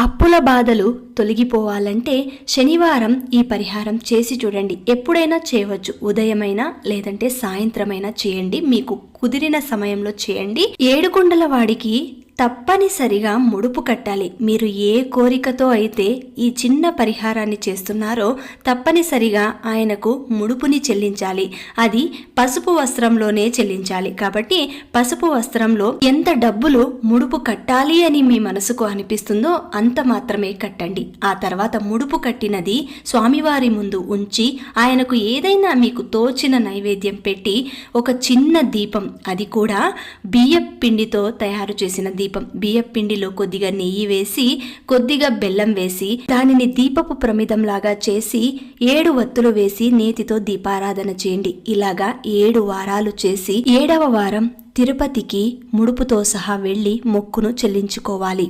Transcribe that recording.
అప్పుల బాధలు తొలగిపోవాలంటే శనివారం ఈ పరిహారం చేసి చూడండి. ఎప్పుడైనా చేయవచ్చు, ఉదయమైనా లేదంటే సాయంత్రమైనా చేయండి, మీకు కుదిరిన సమయంలో చేయండి. ఏడుకొండల వాడికి తప్పనిసరిగా ముడుపు కట్టాలి. మీరు ఏ కోరికతో అయితే ఈ చిన్న పరిహారాన్ని చేస్తున్నారో తప్పనిసరిగా ఆయనకు ముడుపుని చెల్లించాలి. అది పసుపు వస్త్రంలోనే చెల్లించాలి. కాబట్టి పసుపు వస్త్రంలో ఎంత డబ్బులు ముడుపు కట్టాలి అని మీ మనసుకు అనిపిస్తుందో అంత మాత్రమే కట్టండి. ఆ తర్వాత ముడుపు కట్టినది స్వామివారి ముందు ఉంచి ఆయనకు ఏదైనా మీకు తోచిన నైవేద్యం పెట్టి ఒక చిన్న దీపం, అది కూడా బియ్యం పిండితో తయారు చేసిన దీపం, బియ్యం పిండిలో కొద్దిగా నెయ్యి వేసి కొద్దిగా బెల్లం వేసి దానిని దీపపు ప్రమిదంలాగా చేసి 7 వత్తులు వేసి నేతితో దీపారాధన చేయండి. ఇలాగా 7 వారాలు చేసి 7వ వారం తిరుపతికి ముడుపుతో సహా వెళ్లి మొక్కును చెల్లించుకోవాలి.